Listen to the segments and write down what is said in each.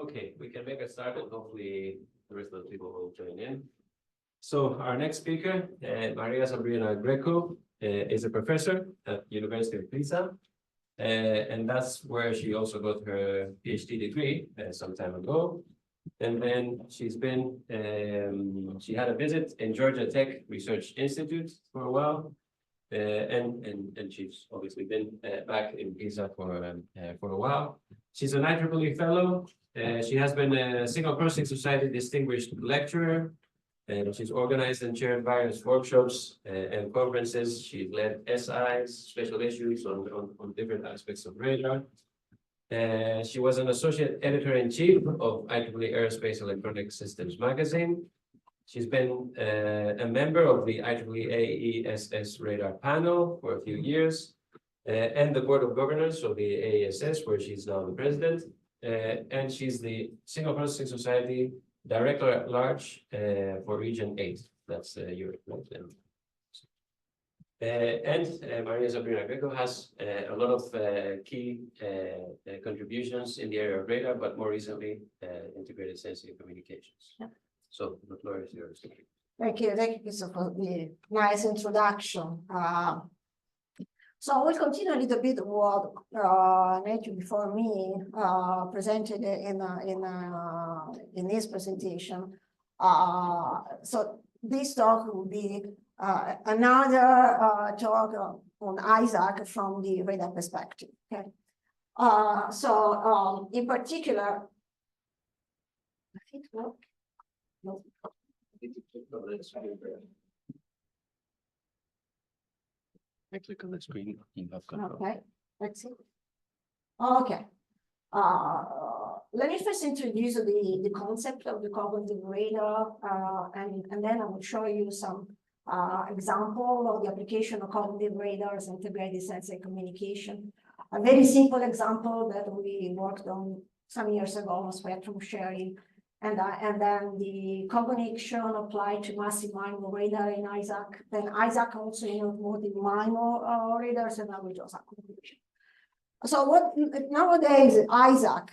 Okay, we can make a start and hopefully the rest of the people will join in. So our next speaker, Maria Sabrina Greco, is a professor at University of Pisa. And that's where she also got her PhD degree some time ago. And then she's been, she had a visit in Georgia Tech Research Institute for a while. And she's obviously been back in Pisa for a while. She's an IEEE fellow. She has been a Signal Processing Society distinguished lecturer. And she's organized and chaired various workshops and conferences. She's led SIs, special issues on different aspects of radar. She was an associate editor-in-chief of IEEE Aerospace Electronic Systems magazine. She's been a member of the IEEE-AESS radar panel for a few years, and the board of governors of the AESS, where she's now the president. And she's the Signal Processing Society Director at Large for Region 8. That's Europe. And Maria Sabrina Greco has a lot of key contributions in the area of radar, but more recently, integrated sensing and communications. Yeah. So the floor is yours. Thank you for the nice introduction. So we'll continue a little bit what Matthew before me presented in his presentation. So this talk will be another talk on ISAC from the radar perspective. Okay. So in particular, I think no. I click on the screen. Okay, let's see. Okay. Let me first introduce the concept of the cognitive radar, and then I will show you some example of the application of cognitive radars, integrated sensing communication. A very simple example that we worked on some years ago, spectrum sharing, and then the cognition applied to massive MIMO radar in ISAC, then ISAC also in automotive MIMO radars, and I will just conclusion. So what nowadays ISAC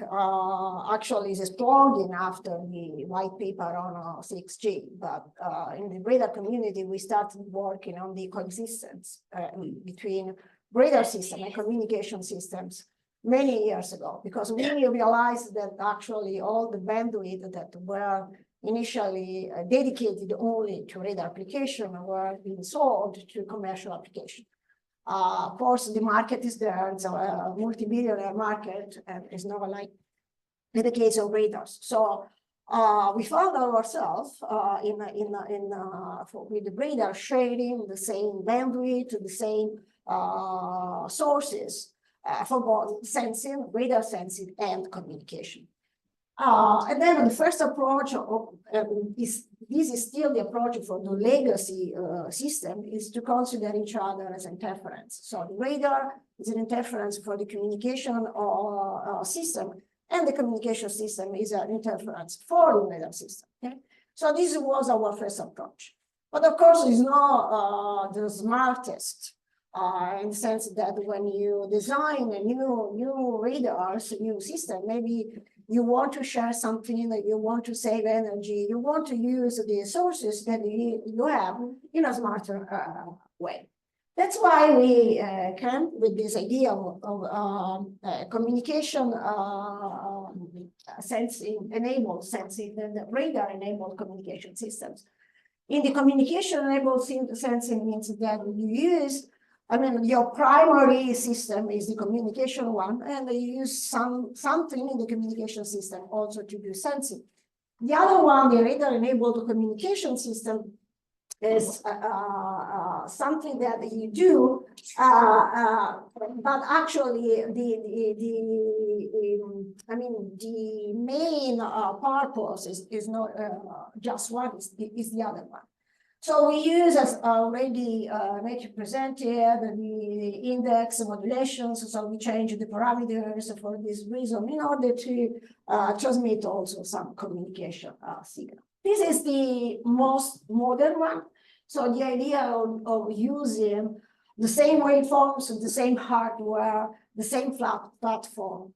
actually is exploding after the white paper on 6G, but in the radar community we started working on the coexistence between radar system and communication systems many years ago, because we realized that actually all the bandwidth that were initially dedicated only to radar application were being sold to commercial application. Of course, the market is there; it's a multi-billionaire market, and it's not like in the case of radars. So we found ourselves with the radar sharing the same bandwidth, the same sources for both sensing, radar sensing, and communication. And then the first approach this is still the approach for the legacy system, is to consider each other as interference. So the radar is an interference for the communication system, and the communication system is an interference for the radar system. Okay? So this was our first approach. But of course, it's not the smartest in the sense that when you design a new radars, new system, maybe you want to share something, that you want to save energy, you want to use the sources that you have in a smarter way. That's why we came with this idea of communication sensing, enabled sensing, and radar enabled communication systems. In the communication enabled sensing means that you use, your primary system is the communication one, and you use something in the communication system also to do sensing. The other one, the radar-enabled communication system, is something that you do, but actually the main purpose is not just one; is the other one. So we use, as already presented, the index modulations. So we change the parameters for this reason in order to transmit also some communication signal. This is the most modern one. So the idea of using the same waveforms, the same hardware, the same platform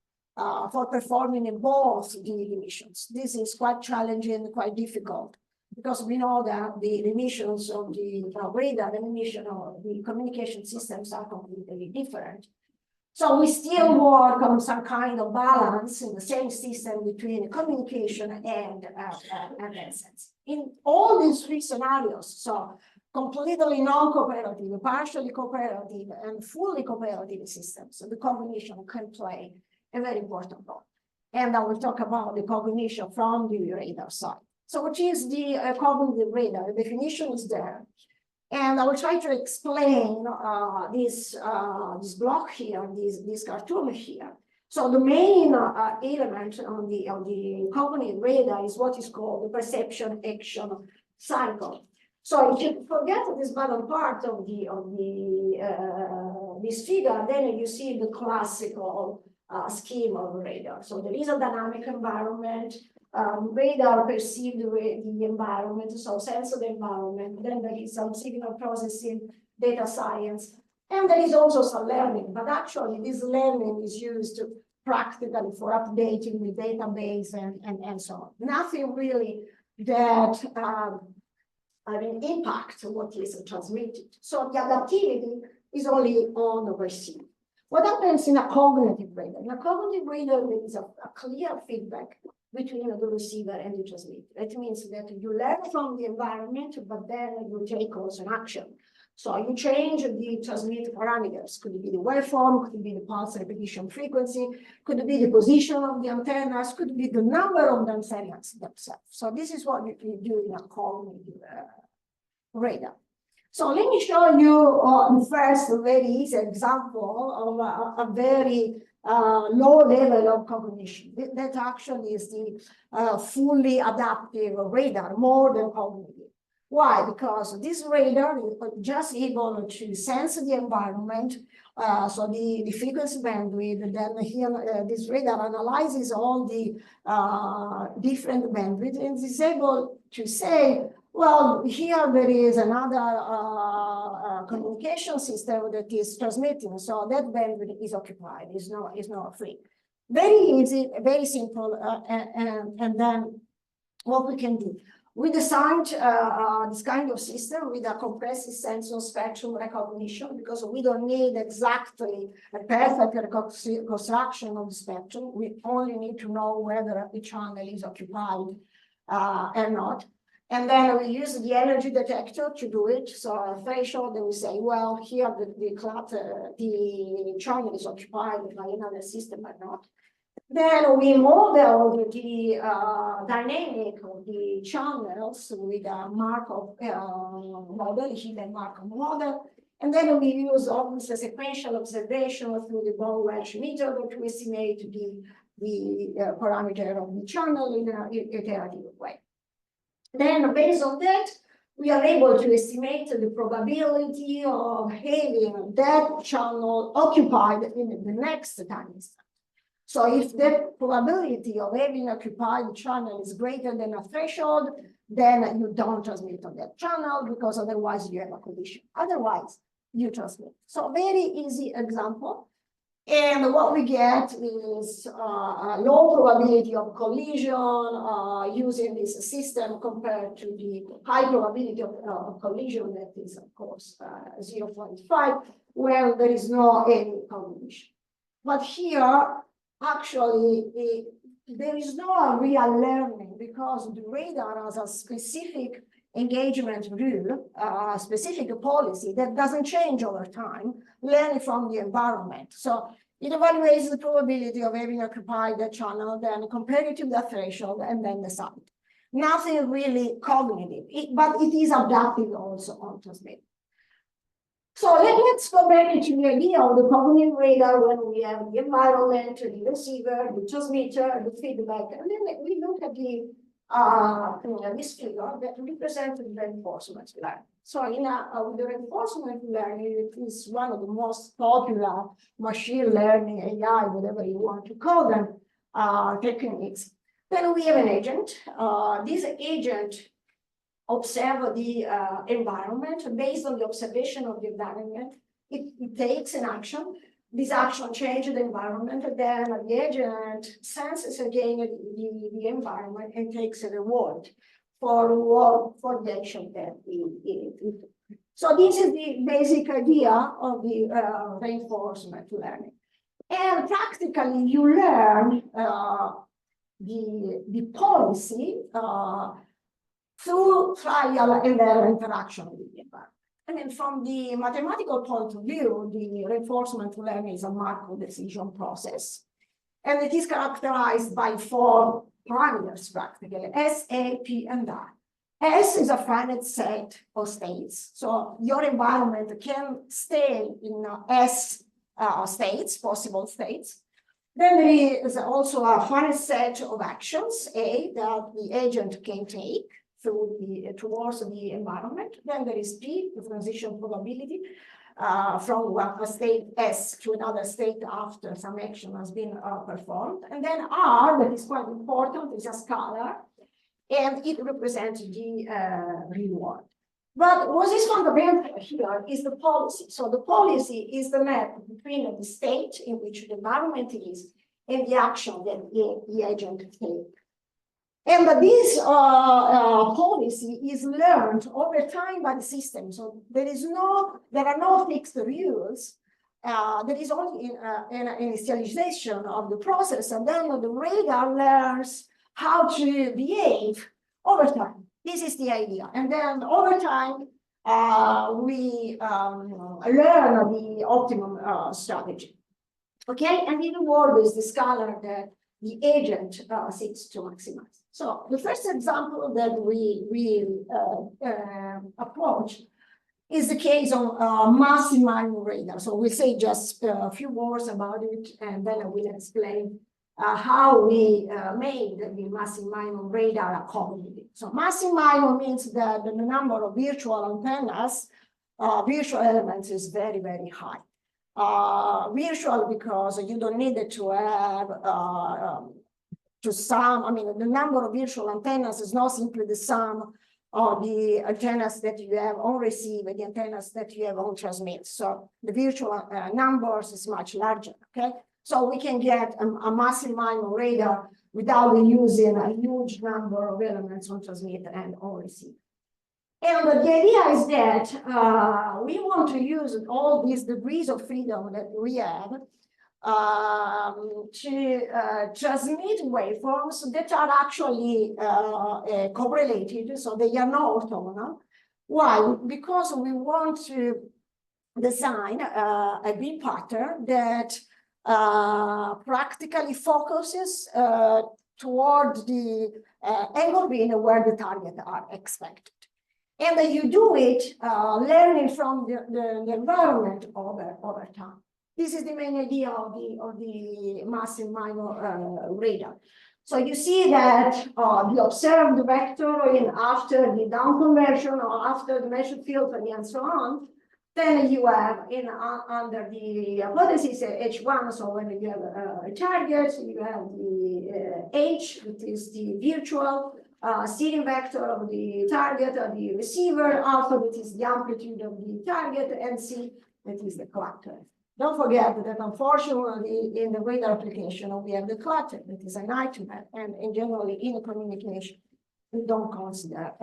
for performing in both the emissions. This is quite challenging, quite difficult, because we know that the emissions of the radar and emission of the communication systems are completely different. So we still work on some kind of balance in the same system between communication and essence. In all these three scenarios, so completely non-cooperative, partially cooperative, and fully cooperative systems, so the cognition can play a very important role. And I will talk about the cognition from the radar side. So what is the cognitive radar? The definition is there. And I will try to explain this block here, this cartoon here. So the main element on the cognitive radar is what is called the perception action cycle. So if you forget this bottom part of this figure, then you see the classical scheme of radar. So there is a dynamic environment. Radar perceive the environment, so sense of the environment. Then there is some signal processing, data science, and there is also some learning. But actually, this learning is used practically for updating the database and so on. Nothing really that impact what is transmitted. So the adaptivity is only on the receive. What happens in a cognitive radar? In a cognitive radar, there is a clear feedback between the receiver and the transmitter. It means that you learn from the environment, but then you take also an action. So you change the transmit parameters. Could it be the waveform, could it be the pulse repetition frequency, could it be the position of the antennas, could it be the number of the antennas themselves. So this is what you do in a cognitive radar. So let me show you first a very easy example of a very low level of cognition. That actually is the fully adaptive radar, more than cognitive. Why? Because this radar is just able to sense the environment, so the frequency bandwidth. Then here, this radar analyzes all the different bandwidth and is able to say, well, here there is another communication system that is transmitting, so that bandwidth is occupied, is not free. Very easy, very simple, and then what we can do. We designed this kind of system with a compressive sensor spectrum recognition, because we don't need exactly a perfect reconstruction of the spectrum. We only need to know whether the channel is occupied or not. And then we use the energy detector to do it. So a threshold, then we say, well, here the channel is occupied by another system or not. Then we model the dynamic of the channels with a Markov model, hidden Markov model. And then we use obviously sequential observation through the Ball-Welch method to estimate the parameter of the channel in an iterative way. Then based on that, we are able to estimate the probability of having that channel occupied in the next time instant. So if the probability of having occupied channel is greater than a threshold, then you don't transmit on that channel, because otherwise you have a collision. Otherwise, you transmit. So very easy example. And what we get is a low probability of collision using this system compared to the high probability of collision that is, of course, 0.5, where there is no any collision. But here, actually, there is no real learning, because the radar has a specific engagement rule, a specific policy that doesn't change over time, learning from the environment. So it evaluates the probability of having occupied the channel, then compare it to the threshold, and then decide. Nothing really cognitive, but it is adaptive also on transmit. So let's go back to the idea of the cognitive radar when we have the environment, the receiver, the transmitter, the feedback, and then we look at the this figure that represents the reinforcement learning. So with the reinforcement learning, it is one of the most popular machine learning, AI, whatever you want to call them, techniques. Then we have an agent. This agent observes the environment. Based on the observation of the environment, it takes an action. this action changes the environment, and then the agent senses again the environment and takes a reward for the action that it took. So this is the basic idea of the reinforcement learning. And practically you learn the policy through trial and error interaction with the environment. I mean, from the mathematical point of view, the reinforcement learning is a Markov decision process. And it is characterized by 4 parameters practically, S, A, P, and I. S is a finite set of states. So your environment can stay in S states, possible states. Then there is also a finite set of actions, A, that the agent can take towards the environment. Then there is P, the transition probability, from a state S to another state after some action has been performed. And then R, that is quite important, is a scalar, and it represents the reward. But what is fundamental here is the policy. So the policy is the map between the state in which the environment is and the action that the agent takes. And this policy is learned over time by the system. So there are no fixed rules. There is only an initialization of the process, and then the radar learns how to behave over time. This is the idea. And then over time, we learn the optimum strategy. Okay, and the reward is the scalar that the agent seeks to maximize. So the first example that we approach is the case of Massive MIMO radar. So we'll say just a few words about it, and then I will explain how we made the Massive MIMO radar accommodative. So Massive MIMO means that the number of virtual antennas, virtual elements is very, very high. Virtual because you don't need it to have to sum. I mean, the number of virtual antennas is not simply the sum of the antennas that you have on receive and the antennas that you have on transmit. So the virtual numbers is much larger. Okay, so we can get a Massive MIMO radar without using a huge number of elements on transmit and on receive. And the idea is that we want to use all these degrees of freedom that we have to transmit waveforms that are actually correlated, so they are not orthogonal. Why? Because we want to design a beam pattern that practically focuses toward the angle beam where the targets are expected. And then you do it learning from the environment over time. This is the main idea of the Massive MIMO radar. So you see that the observed vector in after the down conversion or after the measured field and so on, then you have under the hypothesis H1, so when you have a target, you have the H, that is the virtual steering vector of the target or the receiver, alpha, that is the amplitude of the target, and C, that is the clutter. Don't forget that unfortunately in the radar application we have the clutter, that is a nightmare, and generally in communication we don't consider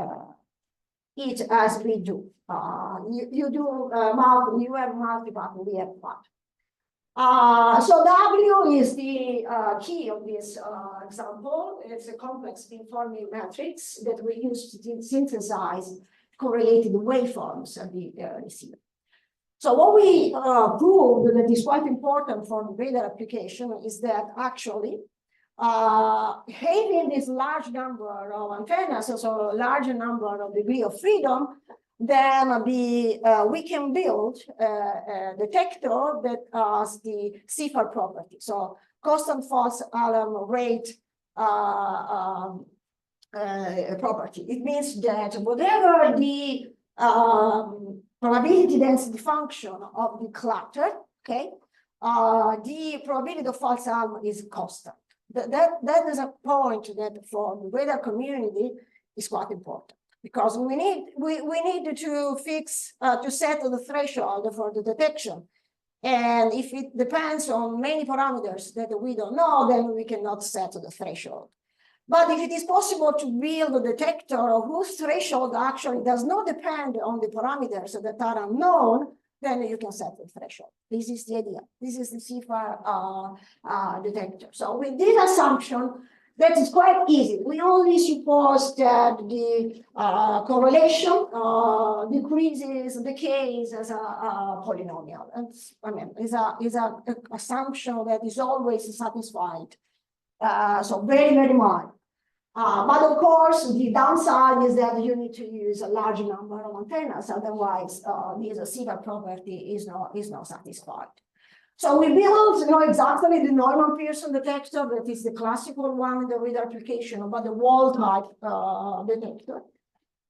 it as we do. You have multi-path, we have path. So W is the key of this example. It's a complex beamforming matrix that we use to synthesize correlated waveforms of the receiver. So what we proved that is quite important for the radar application is that actually having this large number of antennas, so a large number of degree of freedom, then we can build a detector that has the CFAR property. So constant false alarm rate property. It means that whatever the probability density function of the clutter, okay, the probability of false alarm is constant. That is a point that for the radar community is quite important, because we need to fix to set the threshold for the detection, And if it depends on many parameters that we don't know, then we cannot set the threshold. But if it is possible to build a detector whose threshold actually does not depend on the parameters that are unknown, then you can set the threshold. This is the idea. This is the CFAR detector. So with this assumption, that is quite easy. We only suppose that the correlation decreases, decays as a polynomial. And I mean, is a assumption that is always satisfied. So very, very mild. But of course, the downside is that you need to use a large number of antennas. Otherwise, this CFAR property is not satisfied. So we built, exactly the Neumann-Pearson detector that is the classical one in the reader application, but the wall type detector.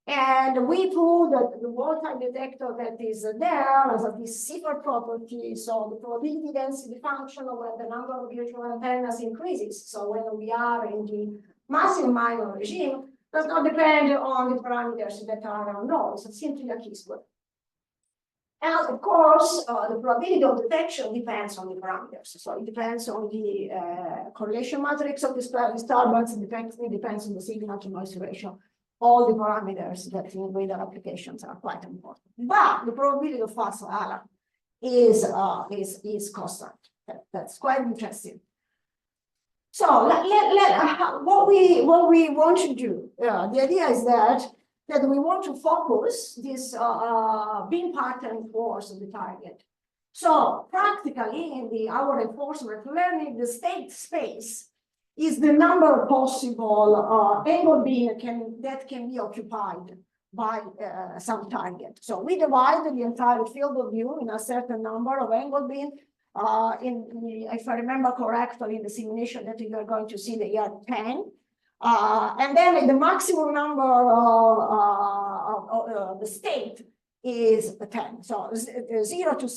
And we proved that the wall type detector that is there has this CFAR property. So the probability density function when the number of virtual antennas increases. So when we are in the Massive MIMO regime, does not depend on the parameters that are unknown. It's simply a keysquare. And of course, the probability of detection depends on the parameters. So it depends on the correlation matrix of the disturbance. It depends on the signal to noise ratio. All the parameters that in radar applications are quite important. But the probability of false alarm is constant. That's quite interesting. So what we want to do, the idea is that we want to focus this beam pattern force on the target. So practically in our reinforcement learning, the state space is the number of possible angle beam that can be occupied by some target. So we divide the entire field of view in a certain number of angle beam. If I remember correctly, in the simulation that you are going to see, they are 10. And then the maximum number of the state is 10. So 0 to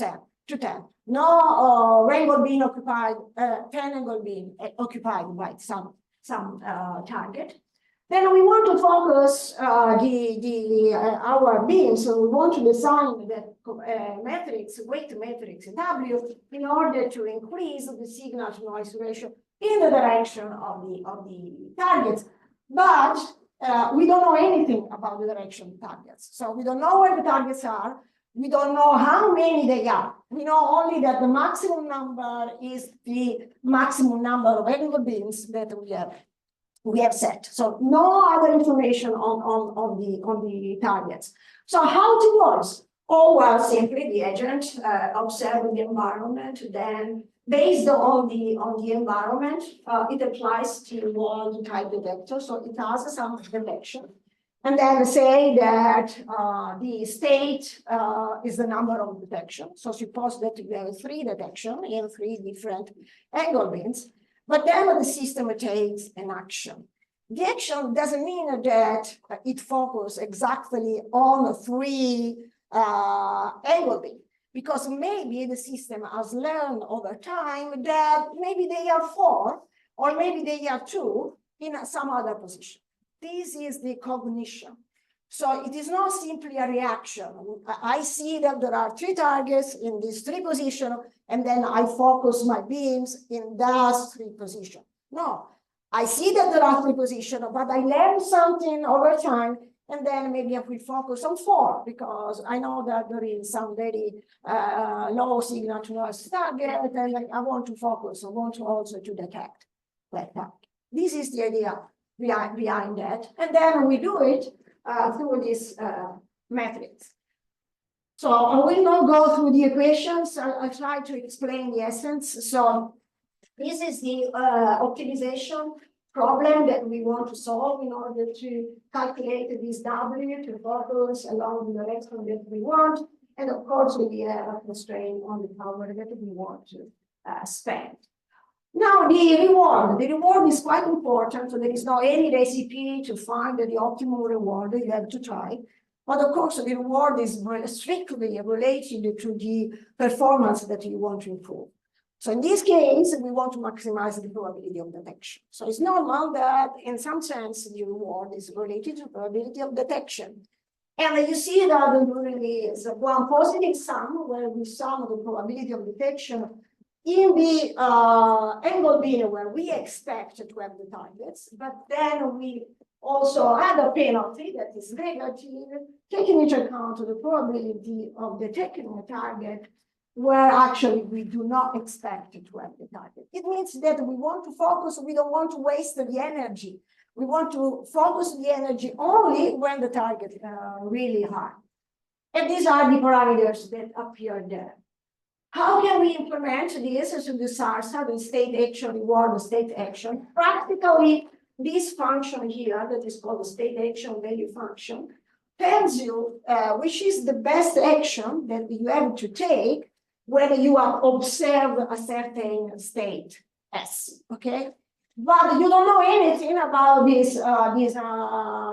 10. No angle being occupied, 10 angle being occupied by some target. Then we want to focus our beams. So we want to design the matrix, weight matrix W, in order to increase the signal to noise ratio in the direction of the targets. But we don't know anything about the direction of targets. So we don't know where the targets are. We don't know how many they are. We know only that the maximum number is the maximum number of angle beams that we have set. So no other information on the targets. So how it works? Oh, well, simply the agent observes the environment, then based on the environment, it applies to wall type detector. So it has some detection. And then say that the state is the number of detection. So suppose that you have 3 detection in 3 different angle beams. But then the system takes an action. The action doesn't mean that it focuses exactly on 3 angle beams, because maybe the system has learned over time that maybe they are 4 or maybe they are 2 in some other position. This is the cognition. So it is not simply a reaction. I see that there are 3 targets in these 3 positions, and then I focus my beams in those 3 positions. No, I see that there are 3 positions, but I learn something over time, and then maybe I will focus on 4 because I know that there is some very low signal to noise target, and I want to focus. I want to also to detect that target. This is the idea behind that, and then we do it through this matrix. So I will not go through the equations. I try to explain the essence. So this is the optimization problem that we want to solve in order to calculate this W to focus along the direction that we want. And of course, we have a constraint on the power that we want to spend. Now, the reward is quite important. So there is no any recipe to find the optimum reward. You have to try. But of course, the reward is strictly related to the performance that you want to improve. So in this case, we want to maximize the probability of detection. So it's normal that in some sense, the reward is related to probability of detection. And you see that there really is one positive sum where we sum the probability of detection in the angle beam where we expect to have the targets, but then we also add a penalty that is negative, taking into account the probability of detecting a target where actually we do not expect to have the target. It means that we want to focus, we don't want to waste the energy. We want to focus the energy only when the target is really high. And these are the parameters that appear there. How can we implement this to the SARSA, the state action reward, the state action? Practically, this function here that is called the state action value function tells you which is the best action that you have to take when you have observed a certain state S, okay? But you don't know anything about this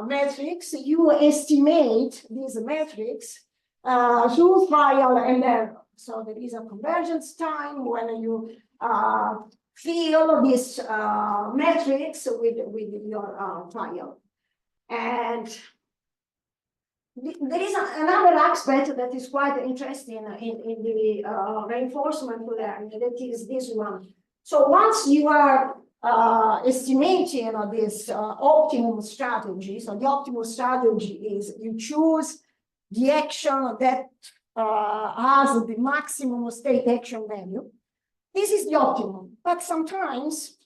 metrics. You estimate these metrics through trial and error. So there is a convergence time when you fill these metrics with your trial. And there is another aspect that is quite interesting in the reinforcement learning, that is this one. So once you are estimating this optimum strategy, so the optimal strategy is you choose the action that has the maximum state action value. This is the optimum, but sometimes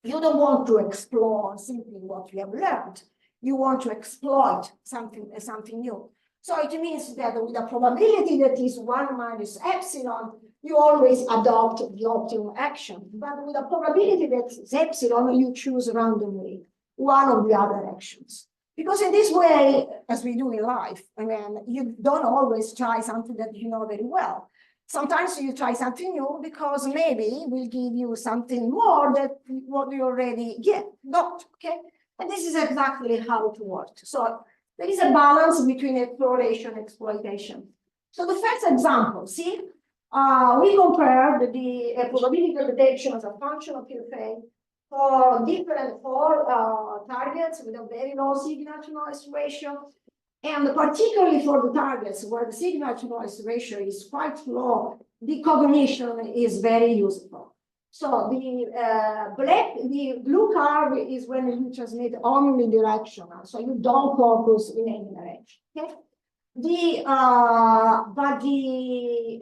you don't want to explore simply what you have learned. You want to exploit something new. So it means that with a probability that is 1 minus epsilon, you always adopt the optimum action. But with a probability that is epsilon, you choose randomly one of the other actions. Because in this way, as we do in life, I mean, you don't always try something that you know very well. Sometimes you try something new because maybe it will give you something more than what you already got, okay? And this is exactly how it works. So there is a balance between exploration and exploitation. So the first example, see, we compared the probability of detection as a function of QFA for different targets with a very low signal to noise ratio, and particularly for the targets where the signal to noise ratio is quite low, the cognition is very useful. So the blue curve is when you transmit only directional, so you don't focus in any direction. Okay? But the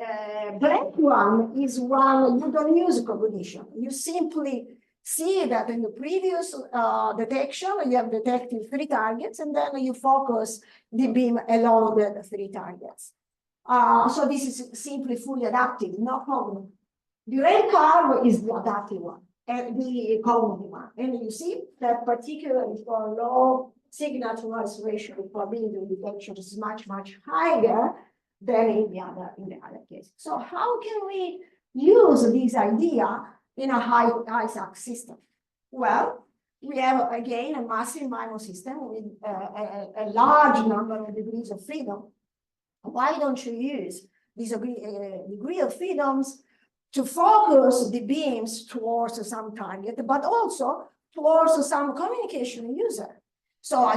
black one is one you don't use cognition. You simply see that in the previous detection, you have detected 3 targets, and then you focus the beam along the 3 targets. So this is simply fully adaptive, no problem. The red curve is the adaptive one, and the cognitive one. And you see that particularly for low signal to noise ratio, the probability of detection is much, much higher than in the other case. So how can we use this idea in a high ISAC system? Well, we have again a massive MIMO system with a large number of degrees of freedom. Why don't you use this degree of freedoms to focus the beams towards some target, but also towards some communication user? So I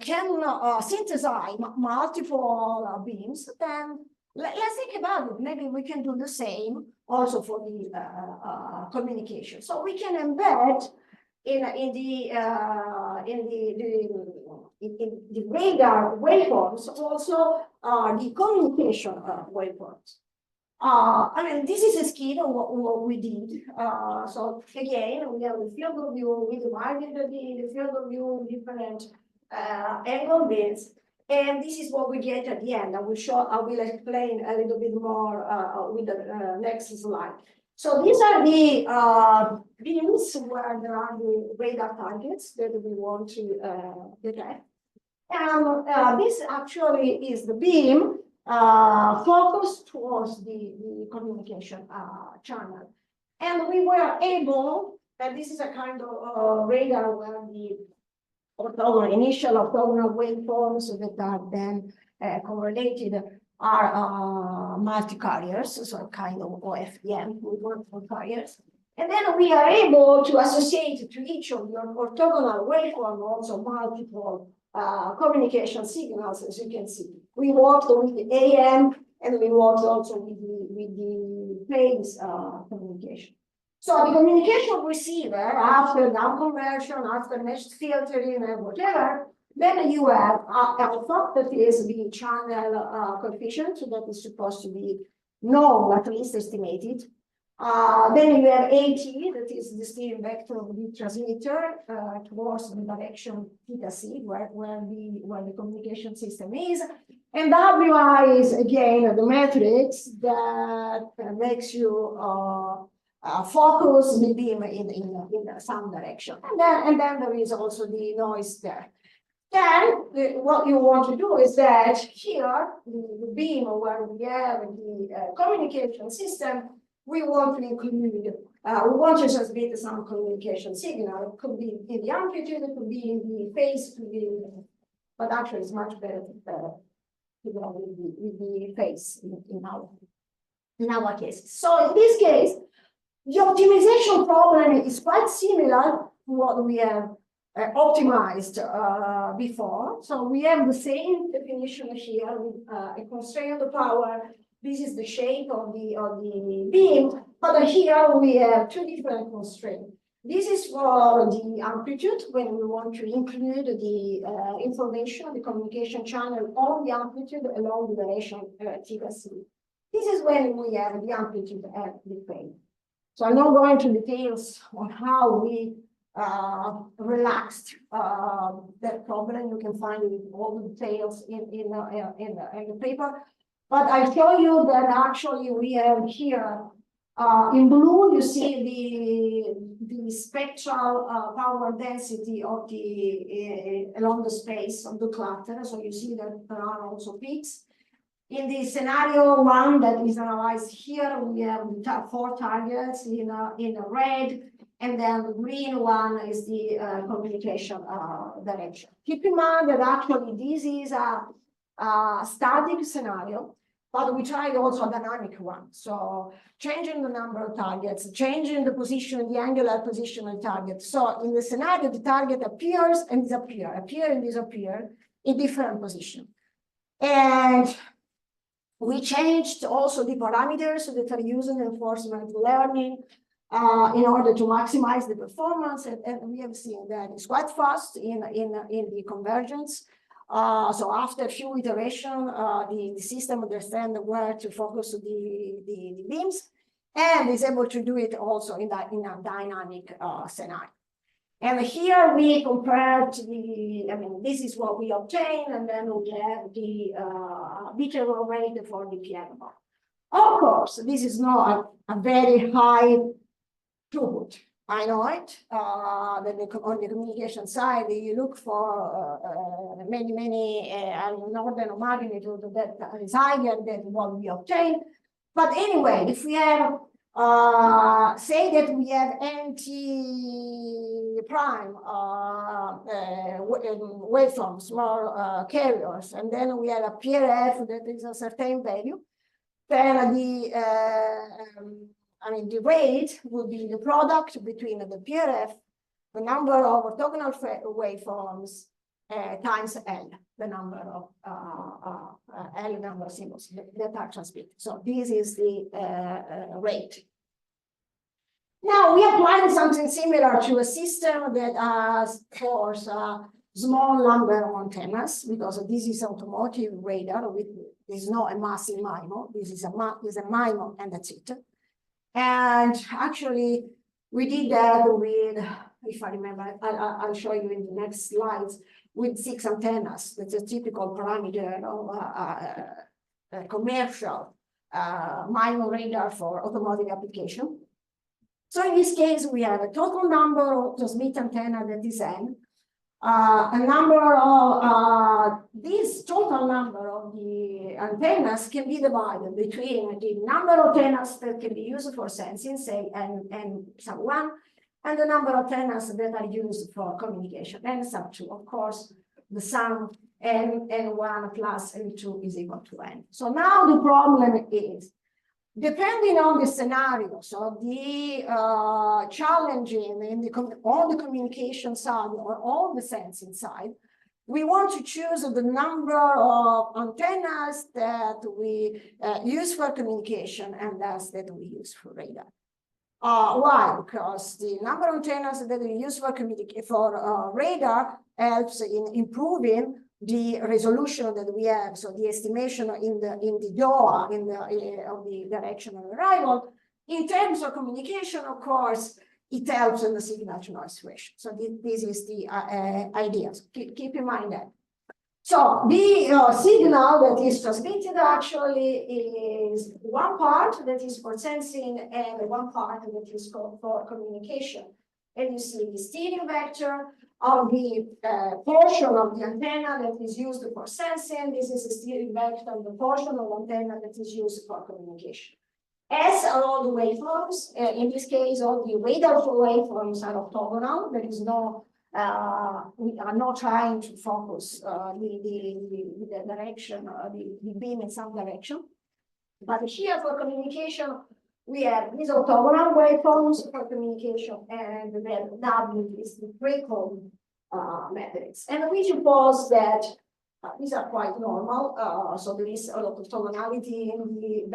can synthesize multiple beams. Then let's think about it. Maybe we can do the same also for the communication. So we can embed in the radar waveforms also the communication waveforms. I mean, this is a scheme of what we did. So again, we have the field of view, we divided the field of view in different angle bits, and this is what we get at the end. I will explain a little bit more with the next slide. So these are the beams where there are the radar targets that we want to detect. And this actually is the beam focused towards the communication channel. And we were able, and this is a kind of radar where the initial orthogonal waveforms that are then correlated are multi-carriers, so kind of OFDM, we work for carriers. And then we are able to associate to each of your orthogonal waveform also multiple communication signals, as you can see. We worked with the AM and we worked also with the phase communication. So the communication receiver, after down conversion, after meshed filtering and whatever, then you have alpha, that is the channel coefficient that is supposed to be known, at least estimated. Then you have AT, that is the steering vector of the transmitter towards the direction theta c, where the communication system is. And WI is again the matrix that makes you focus the beam in some direction. And then there is also the noise there. Then what you want to do is that here, the beam where we have the communication system, we want to include, we want to transmit some communication signal. It could be in the amplitude, it could be in the phase, but actually it's much better to go with the phase in our case. So in this case, the optimization problem is quite similar to what we have optimized before. So we have the same definition here with a constraint of power. This is the shape of the beam, but here we have two different constraints. This is for the amplitude, when we want to include the information, the communication channel on the amplitude along the duration theta c. This is when we have the amplitude and the phase. So I'm not going into details on how we relaxed that problem. You can find all the details in the paper. But I show you that actually we have here in blue, you see the spectral power density of the along the space of the cluster. So you see that there are also peaks. In the scenario one that is analyzed here, we have 4 targets in red, and then the green one is the communication direction. Keep in mind that actually this is a static scenario, but we tried also a dynamic one. So changing the number of targets, changing the position, the angular position of the target. So in the scenario, the target appears and disappears, appear and disappear in different positions. And we changed also the parameters that are used in reinforcement learning in order to maximize the performance. And we have seen that it's quite fast in the convergence. So after a few iterations, the system understands where to focus the beams, and is able to do it also in a dynamic scenario. And here we compared this is what we obtained, and then we have the bit error rate for the piano. Of course, this is not a very high throughput. I know it. On the communication side, you look for many an order of magnitude that is higher than what we obtained. But anyway, if we have say that we have anti-prime waveforms, small carriers, and then we have a PRF that is a certain value, then the rate will be the product between the PRF, the number of orthogonal waveforms, times L, the number of L number of symbols that are transmitted. So this is the rate. Now we applied something similar to a system that has, of course, a small number of antennas, because this is automotive radar. This is not a massive MIMO. This is a MIMO, and that's it. And actually, we did that with, if I remember, I'll show you in the next slides, with 6 antennas. That's a typical parameter of commercial MIMO radar for automotive application. So in this case, we have a total number of transmit antenna that is N. A number of this total number of the antennas can be divided between the number of antennas that can be used for sensing, say N sub 1, and the number of antennas that are used for communication, N sub 2. Of course, the sum N1 plus N2 is equal to N. So now the problem is, depending on the scenario, so the challenging on the communication side or all the sensing side, we want to choose the number of antennas that we use for communication and thus that we use for radar. Why? Because the number of antennas that we use for radar helps in improving the resolution that we have, so the estimation in the DOA of the direction of arrival. In terms of communication, of course, it helps in the signal-to-noise ratio. So this is the idea. So keep in mind that. So the signal that is transmitted actually is one part that is for sensing and one part that is for communication. And you see the steering vector of the portion of the antenna that is used for sensing. This is the steering vector of the portion of antenna that is used for communication. S are all the waveforms. In this case, all the radar waveforms are orthogonal. There is no, we are not trying to focus the direction, the beam in some direction. But here for communication, we have these orthogonal waveforms for communication, and then W is the Greco matrix. And we suppose that these are quite normal. So there is a lot of orthogonality in the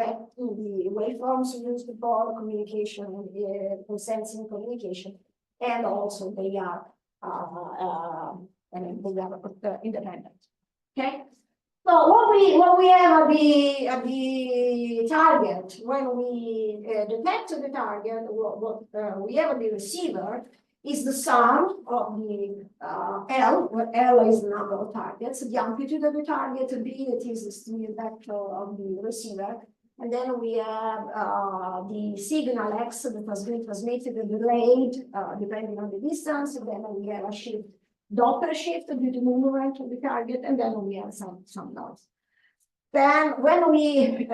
waveforms used for communication, for sensing communication, and also they are independent. Okay. So what we have at the target, when we detect the target, what we have at the receiver is the sum of the L, where L is the number of targets, the amplitude of the target, B, that is the steering vector of the receiver, and then we have the signal X that has been transmitted and delayed, depending on the distance, and then we have a shift, Doppler shift due to the movement of the target, and then we have some noise. Then when we,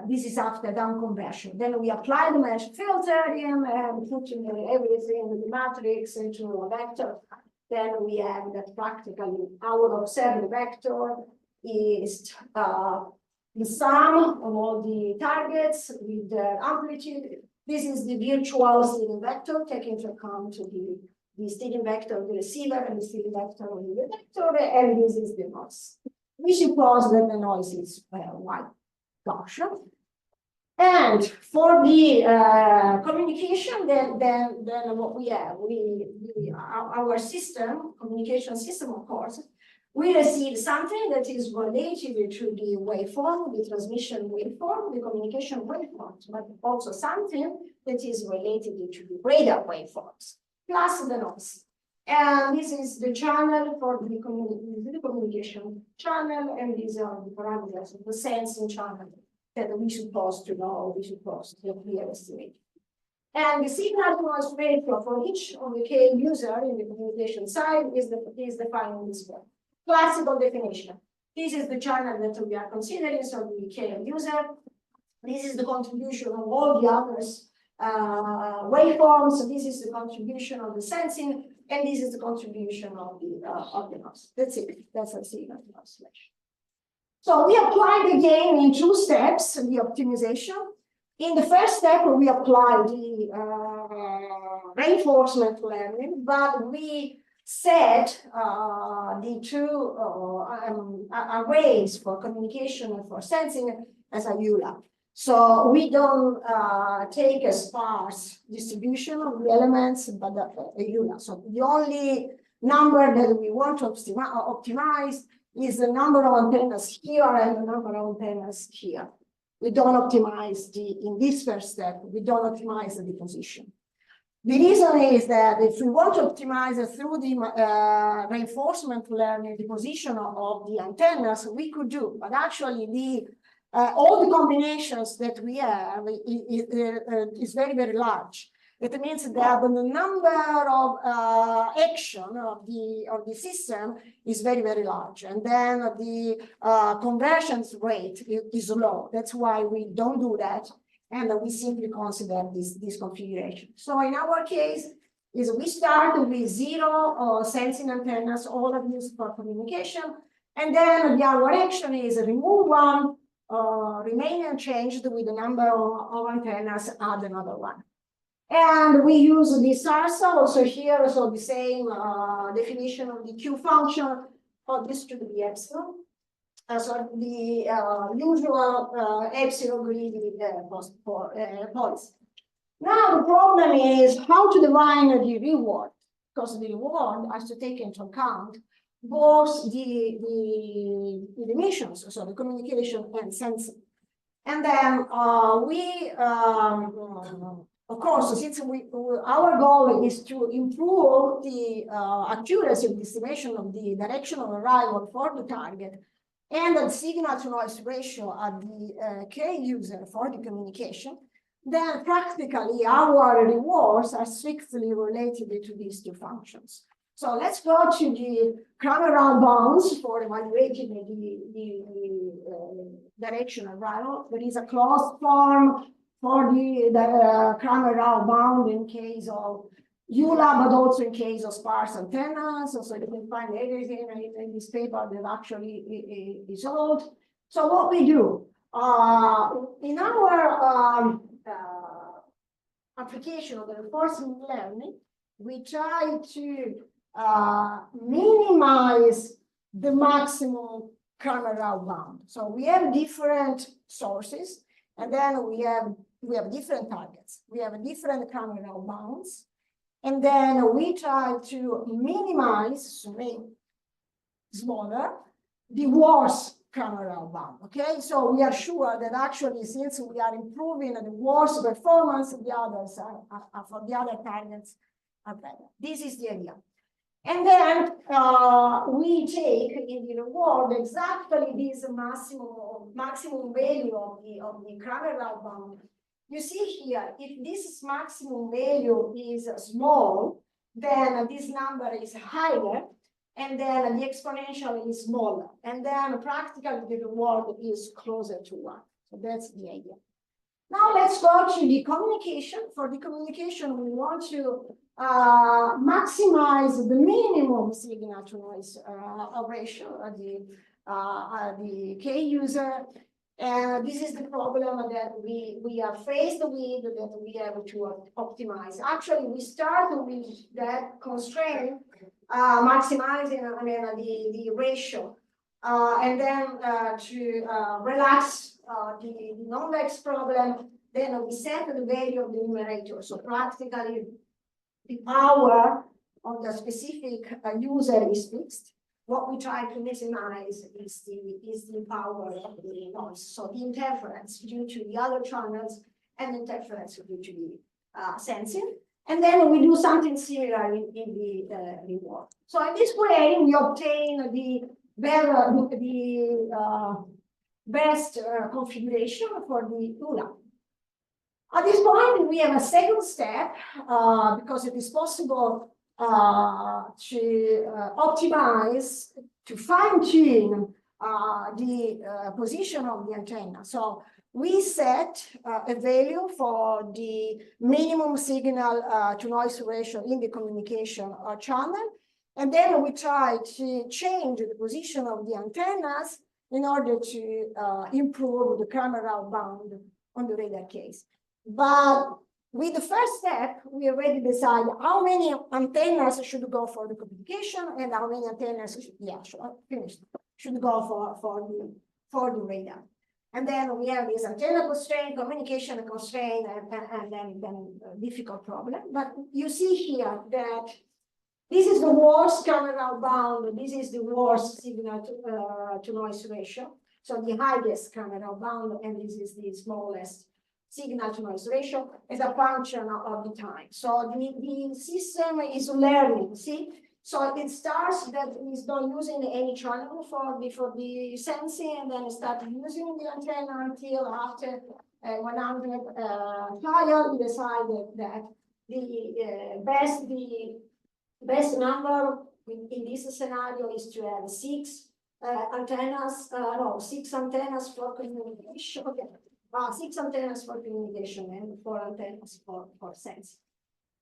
this is after down conversion, then we apply the mesh filtering and putting everything in the matrix into a vector. Then we have that practically our observed vector is the sum of all the targets with the amplitude. This is the virtual steering vector, taking into account the steering vector of the receiver and the steering vector of the detector, and this is the noise. We suppose that the noise is white Gaussian. And for the communication, then what we have, our system, communication system, of course, we receive something that is related to the waveform, the transmission waveform, the communication waveforms, but also something that is related to the radar waveforms, plus the noise. And this is the channel for the communication channel, and these are the parameters of the sensing channel that we supposed to know, we supposed to be estimated. And the signal to noise ratio for each of the K user in the communication side is defined in this way. Classical definition. This is the channel that we are considering, so the K user. This is the contribution of all the others waveforms. This is the contribution of the sensing, and this is the contribution of the noise. That's it. That's a signal to noise ratio. So we apply the gain in two steps, the optimization. In the first step, we apply the reinforcement learning, but we set the two arrays for communication and for sensing as a EULA. So we don't take a sparse distribution of the elements, but a EULA. So the only number that we want to optimize is the number of antennas here and the number of antennas here. We don't optimize in this first step, we don't optimize the position. The reason is that if we want to optimize it through the reinforcement learning, the position of the antennas, we could do, but actually all the combinations that we have is very, very large. It means that the number of action of the system is very, very large, and then the conversions rate is low. That's why we don't do that, and we simply consider this configuration. So in our case, we start with 0 sensing antennas, all of used for communication, and then our action is remove one, remain unchanged with the number of antennas, add another one. And we use the SARSA also here, so the same definition of the Q function. Oh, this should be epsilon. So the usual epsilon greedy policy. Now the problem is how to define the reward, because the reward has to take into account both the emissions, so the communication and sensing. And then of course, since our goal is to improve the accuracy of the estimation of the direction of arrival for the target and the signal to noise ratio at the K user for the communication, then practically our rewards are strictly related to these two functions. So let's go to the Kramer-Rao bounds for evaluating the direction of arrival. There is a closed form for the Kramer-Rao bound in case of EULA, but also in case of sparse antennas. So you can find everything in this paper that actually is old. So what we do in our application of the reinforcement learning, we try to minimize the maximum Kramer-Rao bound. So we have different sources, and then we have different targets. We have different Kramer-Rao bounds, and then we try to minimize, so make smaller, the worst Kramer-Rao bound. Okay, so we are sure that actually, since we are improving the worst performance, the others are for the other targets are better. This is the idea. And then we take in the reward exactly this maximum value of the Kramer-Rao bound. You see here, if this maximum value is small, then this number is higher, and then the exponential is smaller, and then practically the reward is closer to 1. So that's the idea. Now let's go to the communication. For the communication, we want to maximize the minimum signal to noise ratio at the K user. And this is the problem that we are faced with, that we have to optimize. Actually, we start with that constraint, maximizing the ratio, and then to relax the non-vex problem, then we set the value of the numerator. So practically, the power of the specific user is fixed. What we try to maximize is the power of the noise. So the interference due to the other channels and interference due to the sensing. And then we do something similar in the reward. So in this way, we obtain the best configuration for the EULA. At this point, we have a second step because it is possible to optimize, to fine-tune the position of the antenna. So we set a value for the minimum signal to noise ratio in the communication channel, and then we try to change the position of the antennas in order to improve the Kramer-Rao bound on the radar case. But with the first step, we already decide how many antennas should go for the communication and how many antennas should go for the radar. And then we have this antenna constraint, communication constraint, and then difficult problem. But you see here that this is the worst Kramer-Rao bound, this is the worst signal to noise ratio. So the highest Kramer-Rao bound, and this is the smallest signal to noise ratio as a function of the time. So the system is learning, see? So it starts that it's not using any channel for the sensing, and then it starts using the antenna until after 100 trial, we decided that the best number in this scenario is to have 6 antennas, 6 antennas for communication. Okay. 6 antennas for communication and 4 antennas for sense.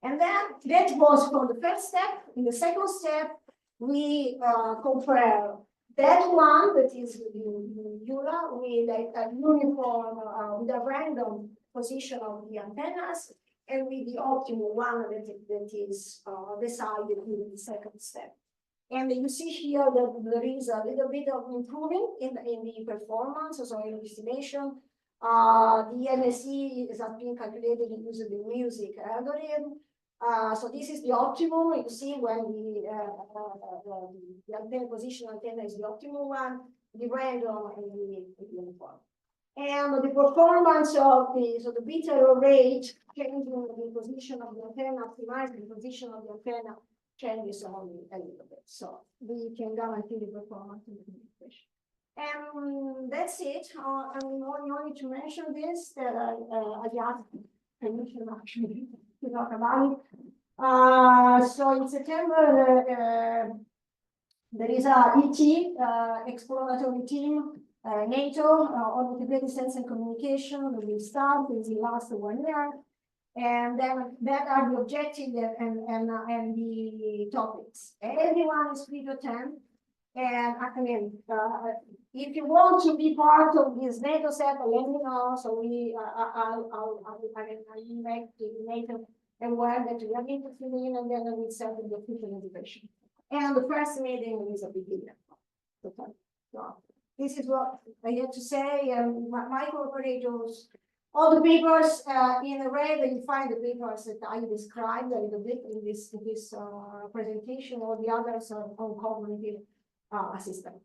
And then that was for the first step. In the second step, we compare that one, that is the EULA, with a uniform, with a random position of the antennas, and with the optimal one that is decided in the second step. And you see here that there is a little bit of improvement in the performance, so in the estimation. The NSE is being calculated using the music algorithm. So this is the optimum. You see when the antenna position antenna is the optimal one, the random and the uniform. And the performance of the beta rate changing the position of the antenna, optimizing the position of the antenna changes only a little bit. So we can guarantee the performance in the communication. And that's it. I mean, only to mention this, that I asked permission actually to talk about it. So in September, there is a ET exploratory team, NATO, on integrated sense and communication that will start in the last 1 year. And then that are the objectives and the topics. Everyone is free to attend. And I mean, if you want to be part of this NATO set, let me know. So I'll make the NATO aware that we are interested in, and then we set the official invitation. And the first meeting is a beginning. So this is what I had to say. And my cooperators, all the papers in a way that you find the papers that I described a little bit in this presentation, or the others on cognitive assistant.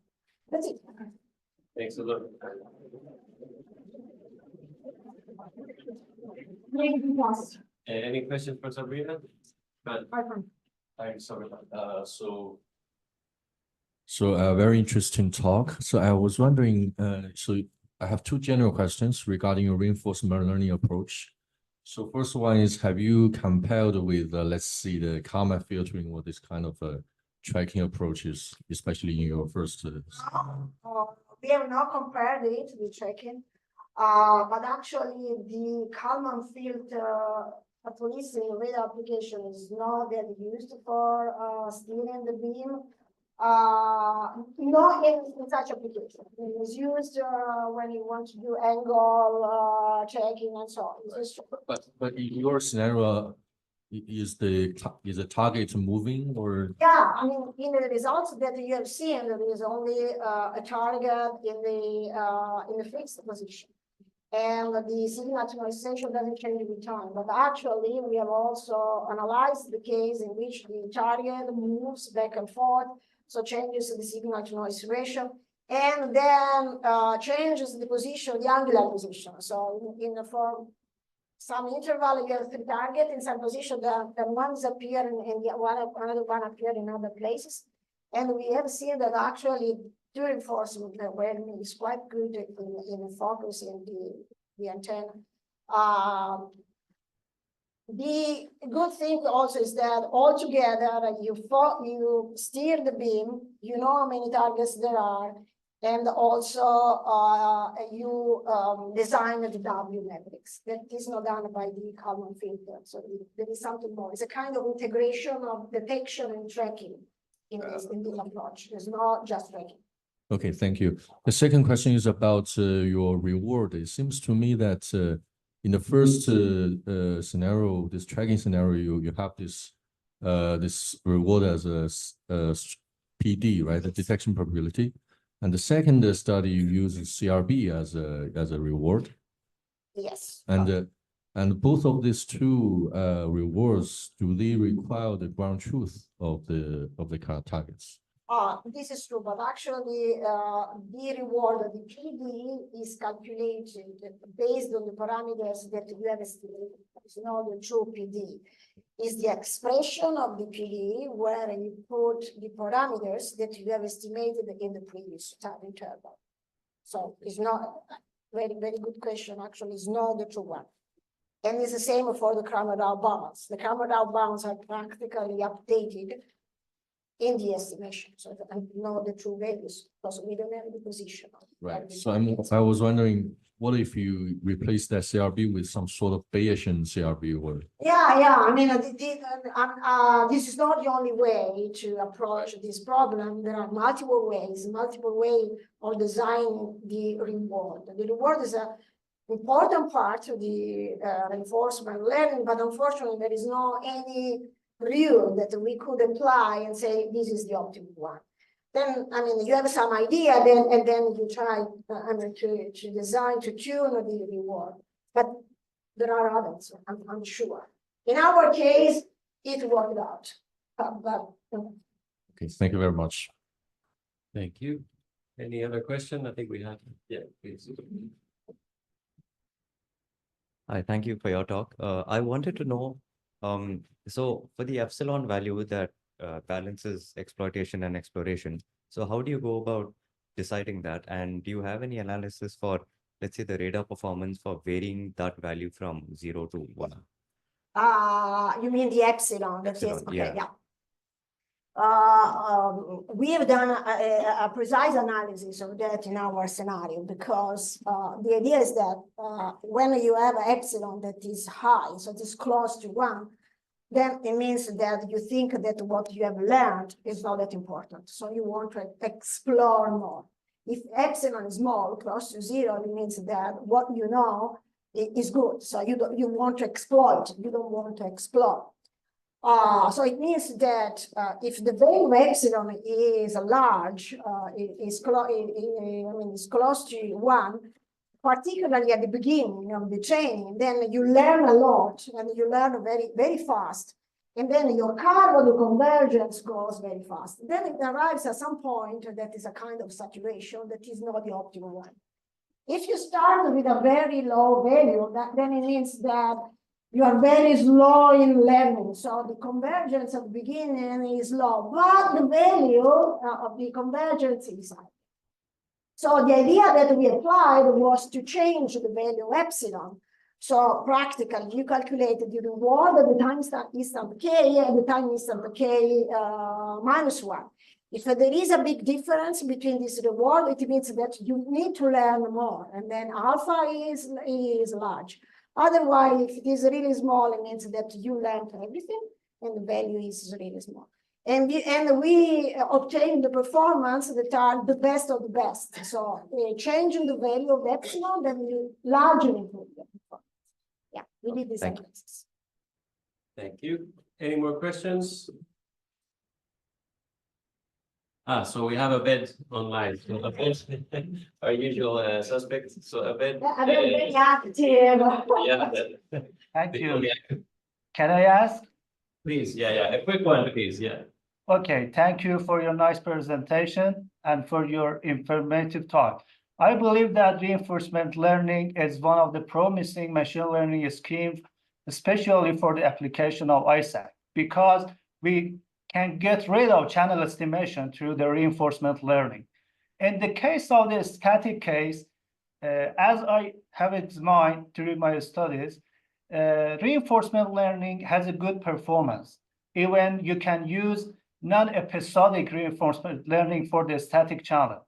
That's it. Thanks a lot. Any questions for Sabrina? I'm sorry. So a very interesting talk. So I was wondering, so I have two general questions regarding your reinforcement learning approach. So first one is, have you compared with, let's see, the karma filtering or this kind of tracking approaches, especially in your first? We have not compared it with tracking, but actually the Kalman filter, at least in radar application, is not that used for steering the beam. Not in such application. It is used when you want to do angle checking and so on. But in your scenario, is the target moving or? Yeah, I mean, in the results that you have seen, there is only a target in the fixed position, and the signal actualization doesn't change with time. But actually, we have also analyzed the case in which the target moves back and forth. So changes the signal to noise ratio, and then changes the position, the angular position. So for some interval, you have three targets in some position, then ones appear and another one appear in other places. And we have seen that actually the reinforcement awareness is quite good in focusing the antenna. The good thing also is that altogether you steer the beam, you know how many targets there are, and also you design the W metrics. That is not done by the Kalman filter. So there is something more. It's a kind of integration of detection and tracking in this approach. It's not just tracking. Okay, thank you. The second question is about your reward. It seems to me that in the first scenario, this tracking scenario, you have this reward as a PD, right? The detection probability. And the second study you use CRB as a reward. Yes. And both of these two rewards, do they require the ground truth of the targets? This is true, but actually the reward, the PD, is calculated based on the parameters that you have estimated. It's not the true PD. It's the expression of the PD where you put the parameters that you have estimated in the previous time interval. So it's not very, very good question. Actually, it's not the true one. And it's the same for the Kramer-Dow bounds. The Kramer-Dow bounds are practically updated in the estimation, so that I know the true values, because we don't have the position. Right. So I was wondering, what if you replace that CRB with some sort of Bayesian CRB or? Yeah. I mean, this is not the only way to approach this problem. There are multiple ways of designing the reward. The reward is an important part of the reinforcement learning, but unfortunately, there is no any rule that we could apply and say, this is the optimal one. Then, I mean, you have some idea, and then you try, to design, to tune the reward. But there are others, I'm sure. In our case, it worked out. Okay, thank you very much. Thank you. Any other question? I think we have, yeah, please. Hi, thank you for your talk. I wanted to know, so for the epsilon value that balances exploitation and exploration, so how do you go about deciding that? And do you have any analysis for, let's say, the radar performance for varying that value from 0 to 1? You mean the epsilon? That is, Epsilon, okay, yeah. yeah. We have done a precise analysis of that in our scenario, because the idea is that when you have an epsilon that is high, so it is close to 1, then it means that you think that what you have learned is not that important. So you want to explore more. If epsilon is small, close to 0, it means that what you know is good. So you want to exploit, you don't want to explore. So it means that if the value of epsilon is large, is close to 1, particularly at the beginning of the training, then you learn a lot and you learn very, very fast. And then your curve of the convergence goes very fast. Then it arrives at some point that is a kind of saturation that is not the optimal one. If you start with a very low value, then it means that you are very slow in learning. So the convergence at the beginning is low, but the value of the convergence is high. So the idea that we applied was to change the value of epsilon. So practically, you calculated the reward at the time instant k and the time instant k minus 1. If there is a big difference between this reward, it means that you need to learn more, and then alpha is large. Otherwise, if it is really small, it means that you learned everything and the value is really small. And we obtain the performance that are the best of the best. So changing the value of epsilon, then you largely improve the performance. Yeah, we did this analysis. Thank you. Any more questions? So we have a bed online. So a bed, our usual suspect. So a bed. Yeah, very active. Yeah. Thank you. Can I ask? Please, yeah. A quick one, please, yeah. Okay, thank you for your nice presentation and for your informative talk. I believe that reinforcement learning is one of the promising machine learning schemes, especially for the application of ISAC, because we can get rid of channel estimation through the reinforcement learning. In the case of the static case, as I have it in mind through my studies, reinforcement learning has a good performance. Even you can use non-episodic reinforcement learning for the static channel.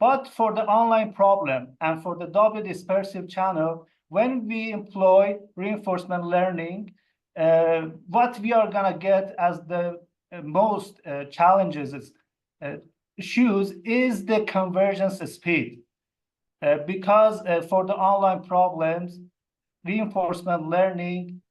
But for the online problem and for the double dispersive channel, when we employ reinforcement learning, what we are going to get as the most challenges issues is the convergence speed. Because for the online problems, reinforcement learning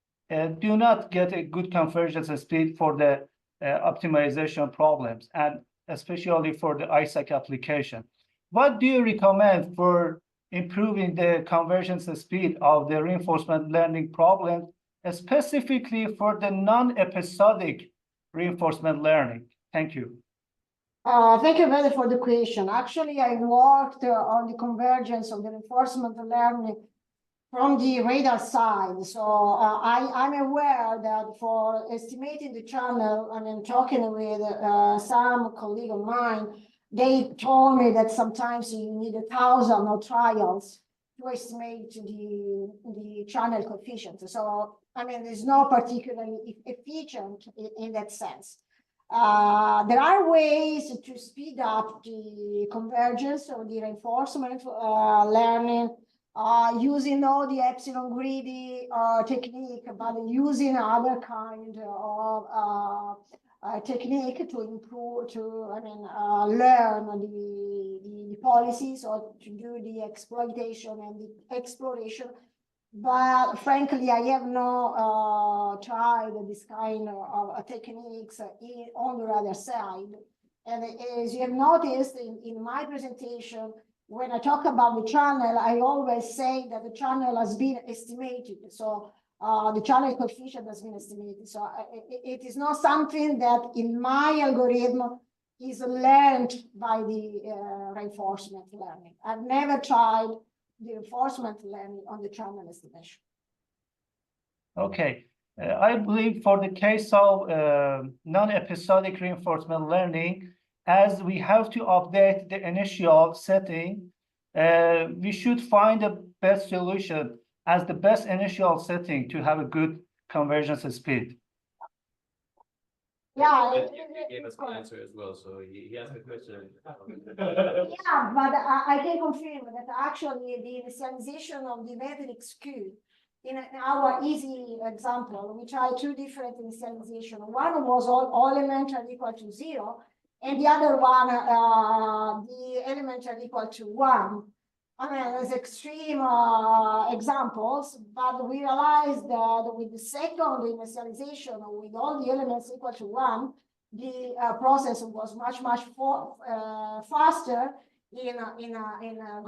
do not get a good convergence speed for the optimization problems, and especially for the ISAC application. What do you recommend for improving the convergence speed of the reinforcement learning problem, specifically for the non-episodic reinforcement learning? Thank you. Thank you very much for the question. Actually, I worked on the convergence of the reinforcement learning from the radar side. So I'm aware that for estimating the channel, I mean, talking with some colleague of mine, they told me that sometimes you need 1,000 of trials to estimate the channel coefficient. So, I mean, it's not particularly efficient in that sense. There are ways to speed up the convergence of the reinforcement learning using all the epsilon greedy technique, but using other kind of technique to improve, learn the policies or to do the exploitation and the exploration. But frankly, I have no tried this kind of techniques on the other side. And as you have noticed in my presentation, when I talk about the channel, I always say that the channel has been estimated. So the channel coefficient has been estimated. So it is not something that in my algorithm is learned by the reinforcement learning. I've never tried the reinforcement learning on the channel estimation. Okay, I believe for the case of non-episodic reinforcement learning, as we have to update the initial setting, we should find the best solution as the best initial setting to have a good convergence speed. Yeah, He gave us the answer as well, so he asked a question. yeah, but I can confirm that actually the initialization of the metric skew in our easy example, we tried two different initialization. One was all elements are equal to 0, and the other one, the elements are equal to 1. I mean, there's extreme examples, but we realized that with the second initialization, with all the elements equal to 1, the process was much faster in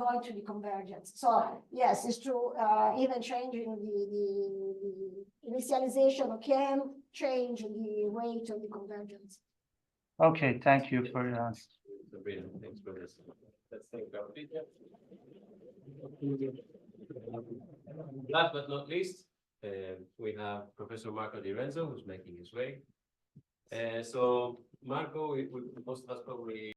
going to the convergence. So yes, it's true. Even changing the initialization can change the rate of the convergence. Okay, thank you for your answer. Sabrina, thanks for this. Let's think about it. Last but not least, we have Professor Marco Di Renzo, who's making his way. So Marco, most of us probably